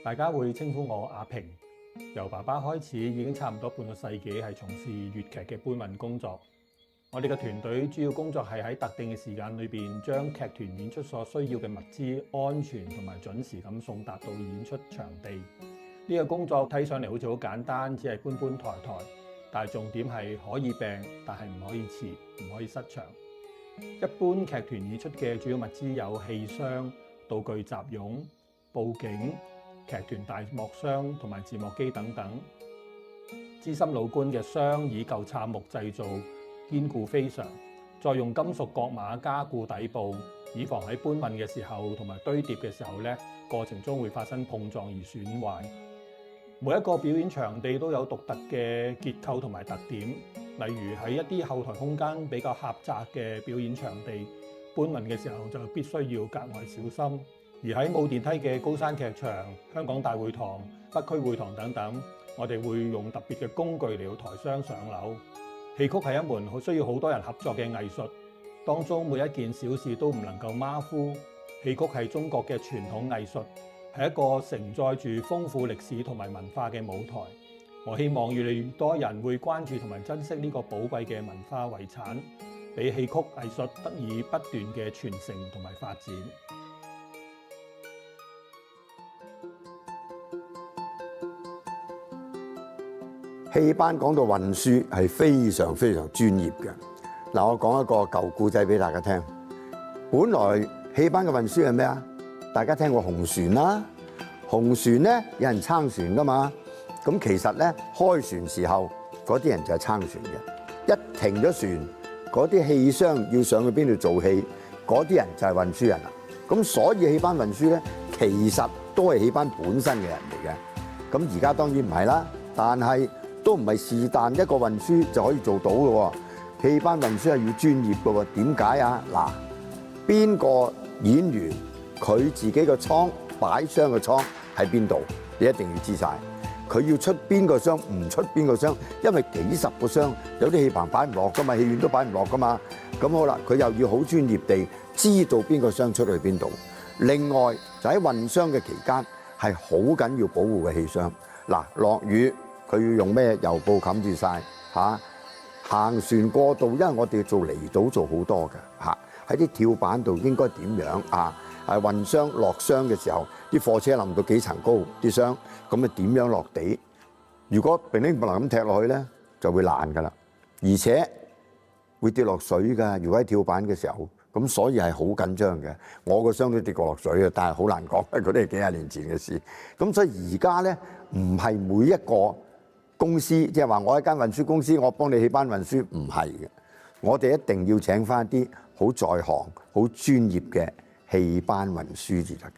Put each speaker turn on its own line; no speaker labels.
大家會稱呼我阿平。由爸爸開始，已經差唔多半個世紀係從事粵劇嘅搬運工作。我哋嘅團隊主要工作係喺特定嘅時間裏邊，將劇團演出所需要嘅物資安全同埋準時咁送達到演出場地。呢個工作睇上嚟好似好簡單，只係搬搬抬抬，但係重點係可以病，但係唔可以遲，唔可以失場。一般劇團演出嘅主要物資有戲箱、道具雜用、佈景、劇團大幕箱同埋字幕機等等。資深老倌嘅箱以舊杉木製造，堅固非常，再用金屬角碼加固底部，以防喺搬運嘅時候同埋堆疊嘅時候咧，過程中會發生碰撞而損壞。每一個表演場地都有獨特嘅結構同埋特點，例如喺一啲後台空間比較狹窄嘅表演場地，搬運嘅時候就必須要格外小心。而喺冇電梯嘅高山劇場、香港大會堂、北區會堂等等，我哋會用特別嘅工具嚟到抬箱上樓。戲曲係一門需要好多人合作嘅藝術，當中每一件小事都唔能夠馬虎。戲曲係中國嘅傳統藝術，係一個承載住豐富歷史同埋文化嘅舞台。我希望越嚟越多人會關注同埋珍惜呢個寶貴嘅文化遺產，俾戲曲藝術得以不斷嘅傳承同埋發展。
戲班講到運輸係非常非常專業嘅。嗱，我講一個舊故仔俾大家聽。本來戲班嘅運輸係咩啊？大家聽過紅船啦，紅船咧有人撐船噶嘛。咁其實咧開船時候嗰啲人就係撐船嘅。一停咗船，嗰啲戲箱要上去邊度做戲，嗰啲人就係運輸人啦。咁所以戲班運輸咧，其實都係戲班本身嘅人嚟嘅。咁而家當然唔係啦，但係都唔係是但一個運輸就可以做到嘅喎。戲班運輸係要專業嘅喎。點解啊？嗱，邊個演員佢自己個倉擺箱嘅倉喺邊度，你一定要知晒。佢要出邊個箱，唔出邊個箱，因為幾十個箱，有啲戲棚擺唔落噶嘛，戲院都擺唔落噶嘛。咁好啦，佢又要好專業地知道邊個箱出去邊度。另外就喺運箱嘅期間係好緊要保護嘅戲箱。嗱，落雨佢要用咩油布冚住晒嚇。行船過渡，因為我哋做離島做好多嘅嚇，喺啲跳板度應該點樣啊？運箱落箱嘅時候，啲貨車冧到幾層高啲箱，咁啊點樣落地？如果乒乒乓乓咁踢落去咧，就會爛噶啦，而且會跌落水㗎。如果喺跳板嘅時候，咁所以係好緊張嘅。我個箱都跌過落水嘅，但係好難講，嗰啲係幾廿年前嘅事。咁所以而家咧唔係每一個公司，即係話我一間運輸公司，我幫你戲班運輸，唔係嘅。我哋一定要請翻啲好在行、好專業嘅戲班運輸至得嘅。